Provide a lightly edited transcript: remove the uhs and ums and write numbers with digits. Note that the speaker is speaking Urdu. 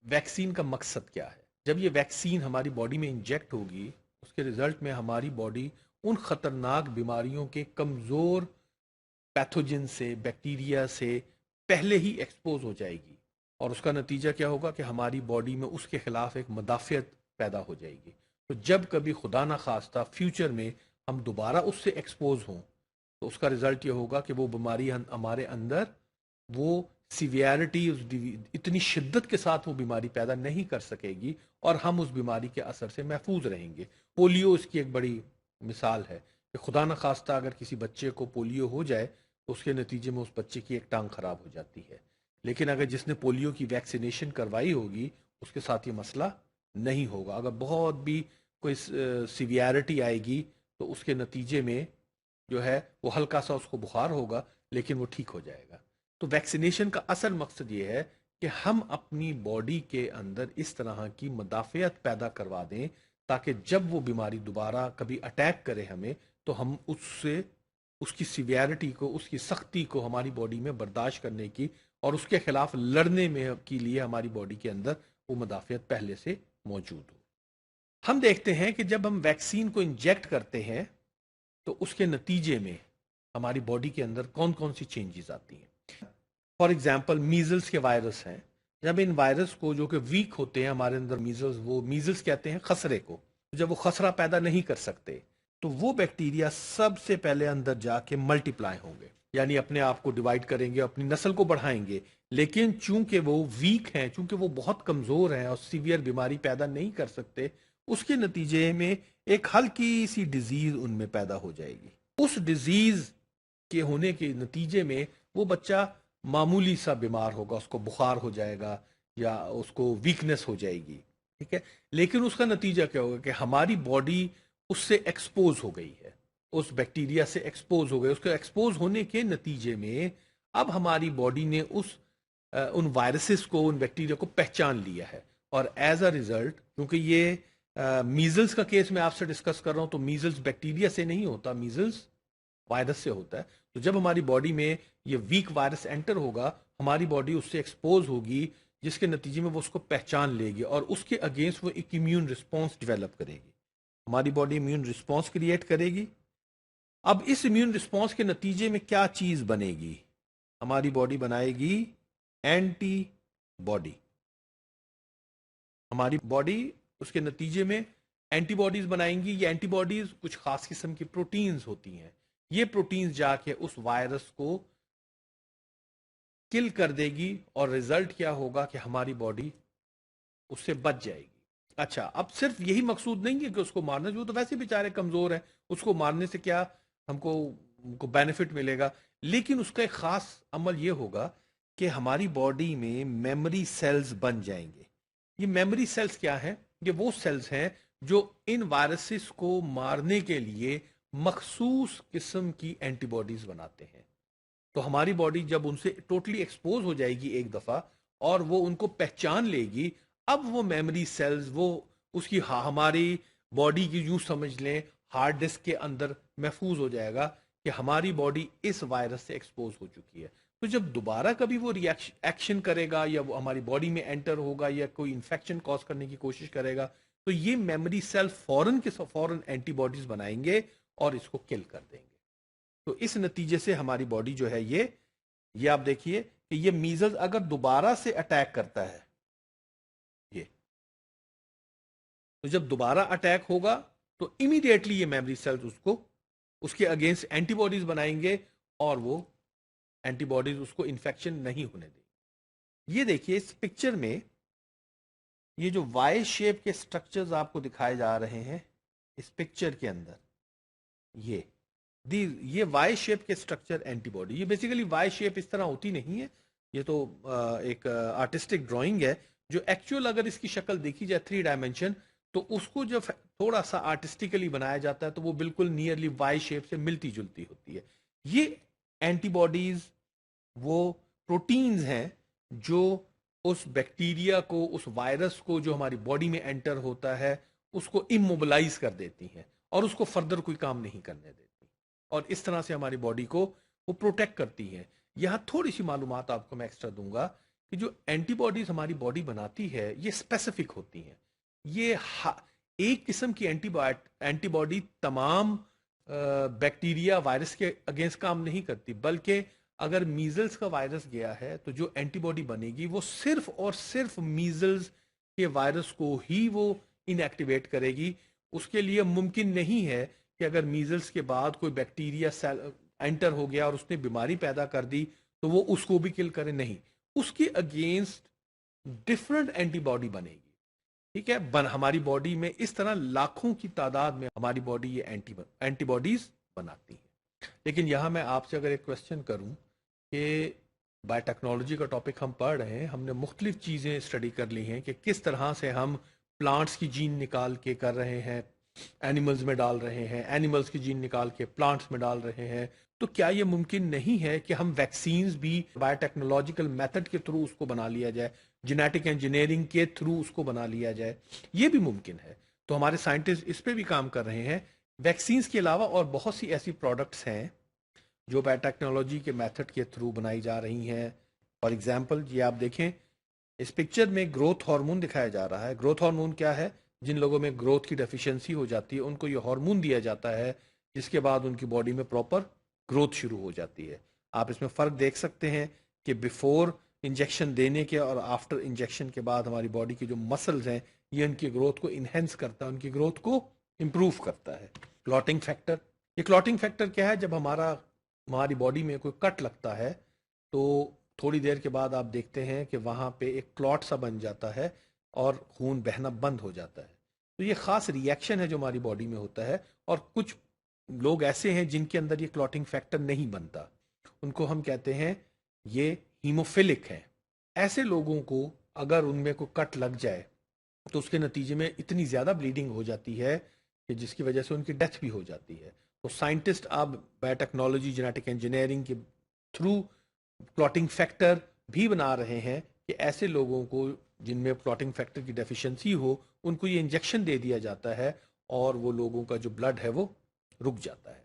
ویکسین کا مقصد کیا ہے؟ جب یہ ویکسین ہماری باڈی میں انجیکٹ ہوگی، اس کے رزلٹ میں ہماری باڈی ان خطرناک بیماریوں کے کمزور پیتھوجن سے، بیکٹیریا سے پہلے ہی ایکسپوز ہو جائے گی، اور اس کا نتیجہ کیا ہوگا کہ ہماری باڈی میں اس کے خلاف ایک مدافعت پیدا ہو جائے گی۔ تو جب کبھی خدا نہ خواستہ فیوچر میں ہم دوبارہ اس سے ایکسپوز ہوں، تو اس کا رزلٹ یہ ہوگا کہ وہ بیماری ہمارے اندر وہ سیویرٹی، اتنی شدت کے ساتھ وہ بیماری پیدا نہیں کر سکے گی، اور ہم اس بیماری کے اثر سے محفوظ رہیں گے۔ پولیو اس کی ایک بڑی مثال ہے کہ خدا نہ خواستہ اگر کسی بچے کو پولیو ہو جائے تو اس کے نتیجے میں اس بچے کی ایک ٹانگ خراب ہو جاتی ہے، لیکن اگر جس نے پولیو کی ویکسینیشن کروائی ہوگی اس کے ساتھ یہ مسئلہ نہیں ہوگا۔ اگر بہت بھی کوئی سیویرٹی آئے گی تو اس کے نتیجے میں جو ہے وہ ہلکا سا اس کو بخار ہوگا، لیکن وہ ٹھیک ہو جائے گا۔ تو ویکسینیشن کا اصل مقصد یہ ہے کہ ہم اپنی باڈی کے اندر اس طرح کی مدافعت پیدا کروا دیں تاکہ جب وہ بیماری دوبارہ کبھی اٹیک کرے ہمیں، تو ہم اس سے اس کی سیویرٹی کو، اس کی سختی کو ہماری باڈی میں برداشت کرنے کی اور اس کے خلاف لڑنے میں کے لیے ہماری باڈی کے اندر وہ مدافعت پہلے سے موجود ہو۔ ہم دیکھتے ہیں کہ جب ہم ویکسین کو انجیکٹ کرتے ہیں تو اس کے نتیجے میں ہماری باڈی کے اندر کون کون سی چینجز آتی ہیں۔ فار ایگزامپل میزلس کے وائرس ہیں، جب ان وائرس کو جو کہ ویک ہوتے ہیں ہمارے اندر، میزلس، وہ میزلس کہتے ہیں خسرے کو، جب وہ خسرہ پیدا نہیں کر سکتے تو وہ بیکٹیریا سب سے پہلے اندر جا کے ملٹی پلائی ہوں گے، یعنی اپنے آپ کو ڈیوائڈ کریں گے، اپنی نسل کو بڑھائیں گے، لیکن چونکہ وہ ویک ہیں، چونکہ وہ بہت کمزور ہیں اور سیویئر بیماری پیدا نہیں کر سکتے، اس کے نتیجے میں ایک ہلکی سی ڈیزیز ان میں پیدا ہو جائے گی۔ اس ڈیزیز کے ہونے کے نتیجے میں وہ بچہ معمولی سا بیمار ہوگا، اس کو بخار ہو جائے گا یا اس کو ویکنس ہو جائے گی، ٹھیک ہے، لیکن اس کا نتیجہ کیا ہوگا کہ ہماری باڈی اس سے ایکسپوز ہو گئی ہے، اس بیکٹیریا سے ایکسپوز ہو گئے، اس کے ایکسپوز ہونے کے نتیجے میں اب ہماری باڈی نے ان وائرسز کو، ان بیکٹیریا کو پہچان لیا ہے، اور ایز اے ریزلٹ، کیونکہ یہ میزلس کا کیس میں آپ سے ڈسکس کر رہا ہوں، تو میزلس بیکٹیریا سے نہیں ہوتا، میزلس وائرس سے ہوتا ہے۔ تو جب ہماری باڈی میں یہ ویک وائرس انٹر ہوگا، ہماری باڈی اس سے ایکسپوز ہوگی، جس کے نتیجے میں وہ اس کو پہچان لے گی اور اس کے اگینسٹ وہ ایک امیون رسپانس ڈیولپ کرے گی، ہماری باڈی امیون رسپانس کریٹ کرے گی۔ اب اس امیون رسپانس کے نتیجے میں کیا چیز بنے گی؟ ہماری باڈی بنائے گی اینٹی باڈی، ہماری باڈی اس کے نتیجے میں اینٹی باڈیز بنائیں گی۔ یہ اینٹی باڈیز کچھ خاص قسم کی پروٹینز ہوتی ہیں، یہ پروٹینز جا کے اس وائرس کو کل کر دے گی، اور ریزلٹ کیا ہوگا کہ ہماری باڈی اس سے بچ جائے گی۔ اچھا، اب صرف یہی مقصود نہیں ہے کہ اس کو مارنا، جو تو ویسے بیچارے کمزور ہیں، اس کو مارنے سے کیا ہم کو بینیفٹ ملے گا، لیکن اس کا ایک خاص عمل یہ ہوگا کہ ہماری باڈی میں میموری سیلز بن جائیں گے۔ یہ میموری سیلز کیا ہیں؟ یہ وہ سیلز ہیں جو ان وائرسز کو مارنے کے لیے مخصوص قسم کی اینٹی باڈیز بناتے ہیں۔ تو ہماری باڈی جب ان سے ٹوٹلی ایکسپوز ہو جائے گی ایک دفعہ، اور وہ ان کو پہچان لے گی، اب وہ میموری سیلز، وہ اس کی ہماری باڈی کی یوں سمجھ لیں ہارڈ ڈسک کے اندر محفوظ ہو جائے گا کہ ہماری باڈی اس وائرس سے ایکسپوز ہو چکی ہے۔ تو جب دوبارہ کبھی وہ ایکشن کرے گا یا وہ ہماری باڈی میں انٹر ہوگا یا کوئی انفیکشن کاز کرنے کی کوشش کرے گا، تو یہ میموری سیل فوراً کے فوراً اینٹی باڈیز بنائیں گے اور اس کو کل کر دیں گے۔ تو اس نتیجے سے ہماری باڈی جو ہے یہ آپ دیکھیے کہ یہ میزلز اگر دوبارہ سے اٹیک کرتا ہے، یہ تو جب دوبارہ اٹیک ہوگا تو امیڈیٹلی یہ میموری سیلز اس کے اگینسٹ اینٹی باڈیز بنائیں گے، اور وہ اینٹی باڈیز اس کو انفیکشن نہیں ہونے دیں گے۔ یہ دیکھیے اس پکچر میں یہ جو وائی شیپ کے سٹرکچرز آپ کو دکھائے جا رہے ہیں اس پکچر کے اندر، یہ وائی شیپ کے سٹرکچر اینٹی باڈی، یہ بیسیکلی وائی شیپ اس طرح ہوتی نہیں ہے، یہ تو ایک آرٹسٹک ڈرائنگ ہے، جو ایکچوئل اگر اس کی شکل دیکھی جائے 3 ڈائمینشن، تو اس کو جب تھوڑا سا آرٹسٹیکلی بنایا جاتا ہے تو وہ بالکل نیئرلی وائی شیپ سے ملتی جلتی ہوتی ہے۔ یہ اینٹی باڈیز وہ پروٹینز ہیں جو اس بیکٹیریا کو، اس وائرس کو جو ہماری باڈی میں انٹر ہوتا ہے، اس کو اموبلائز کر دیتی ہیں اور اس کو فردر کوئی کام نہیں کرنے دیتی، اور اس طرح سے ہماری باڈی کو وہ پروٹیکٹ کرتی ہیں۔ یہاں تھوڑی سی معلومات آپ کو میں ایکسٹرا دوں گا کہ جو اینٹی باڈیز ہماری باڈی بناتی ہے یہ اسپیسیفک ہوتی ہیں. یہ ایک قسم کی اینٹی باڈی تمام بیکٹیریا وائرس کے اگینسٹ کام نہیں کرتی، بلکہ اگر میزلز کا وائرس گیا ہے تو جو اینٹی باڈی بنے گی وہ صرف اور صرف میزلز کے وائرس کو ہی وہ ان ایکٹیویٹ کرے گی. اس کے لیے ممکن نہیں ہے کہ اگر میزلز کے بعد کوئی بیکٹیریا انٹر ہو گیا اور اس نے بیماری پیدا کر دی تو وہ اس کو بھی کل کرے. نہیں، اس کے اگینسٹ ڈفرنٹ اینٹی باڈی بنے گی. ٹھیک ہے، ہماری باڈی میں اس طرح لاکھوں کی تعداد میں ہماری باڈی یہ اینٹی باڈیز بناتی ہے. لیکن یہاں میں آپ سے اگر ایک کوشچن کروں کہ بایو ٹیکنالوجی کا ٹاپک ہم پڑھ رہے ہیں، ہم نے مختلف چیزیں اسٹڈی کر لی ہیں کہ کس طرح سے ہم پلانٹس کی جین نکال کے کر رہے ہیں، اینیملز میں ڈال رہے ہیں، اینیملز کی جین نکال کے پلانٹس میں ڈال رہے ہیں. تو کیا یہ ممکن نہیں ہے کہ ہم ویکسینز بھی بایو ٹیکنالوجیکل میتھڈ کے تھرو اس کو بنا لیا جائے، جینیٹک انجینئرنگ کے تھرو اس کو بنا لیا جائے؟ یہ بھی ممکن ہے. تو ہمارے سائنٹسٹ اس پہ بھی کام کر رہے ہیں. ویکسینز کے علاوہ اور بہت سی ایسی پروڈکٹس ہیں جو بایو ٹیکنالوجی کے میتھڈ کے تھرو بنائی جا رہی ہیں. فار ایگزامپل یہ آپ دیکھیں، اس پکچر میں گروتھ ہارمون دکھایا جا رہا ہے. گروتھ ہارمون کیا ہے؟ جن لوگوں میں گروتھ کی ڈیفیشنسی ہو جاتی ہے ان کو یہ ہارمون دیا جاتا ہے، جس کے بعد ان کی باڈی میں پراپر گروتھ شروع ہو جاتی ہے. آپ اس میں فرق دیکھ سکتے ہیں کہ بیفور انجیکشن دینے کے اور آفٹر انجیکشن کے بعد ہماری باڈی کے جو مسلز ہیں یہ ان کی گروتھ کو انہینس کرتا ہے، ان کی گروتھ کو امپروو کرتا ہے. کلوٹنگ فیکٹر، یہ کلوٹنگ فیکٹر کیا ہے؟ جب ہماری باڈی میں کوئی کٹ لگتا ہے تو تھوڑی دیر کے بعد آپ دیکھتے ہیں کہ وہاں پہ ایک کلاٹ سا بن جاتا ہے اور خون بہنا بند ہو جاتا ہے. تو یہ خاص ری ایکشن ہے جو ہماری باڈی میں ہوتا ہے. اور کچھ لوگ ایسے ہیں جن کے اندر یہ کلوٹنگ فیکٹر نہیں بنتا، ان کو ہم کہتے ہیں یہ ہیموفیلک ہیں. ایسے لوگوں کو اگر ان میں کوئی کٹ لگ جائے تو اس کے نتیجے میں اتنی زیادہ بلیڈنگ ہو جاتی ہے کہ جس کی وجہ سے ان کی ڈیتھ بھی ہو جاتی ہے. تو سائنٹسٹ اب بایو ٹیکنالوجی جینیٹک انجینئرنگ کے تھرو کلوٹنگ فیکٹر بھی بنا رہے ہیں کہ ایسے لوگوں کو جن میں کلوٹنگ فیکٹر کی ڈیفیشنسی ہو ان کو یہ انجیکشن دے دیا جاتا ہے اور وہ لوگوں کا جو بلڈ ہے وہ رک جاتا ہے.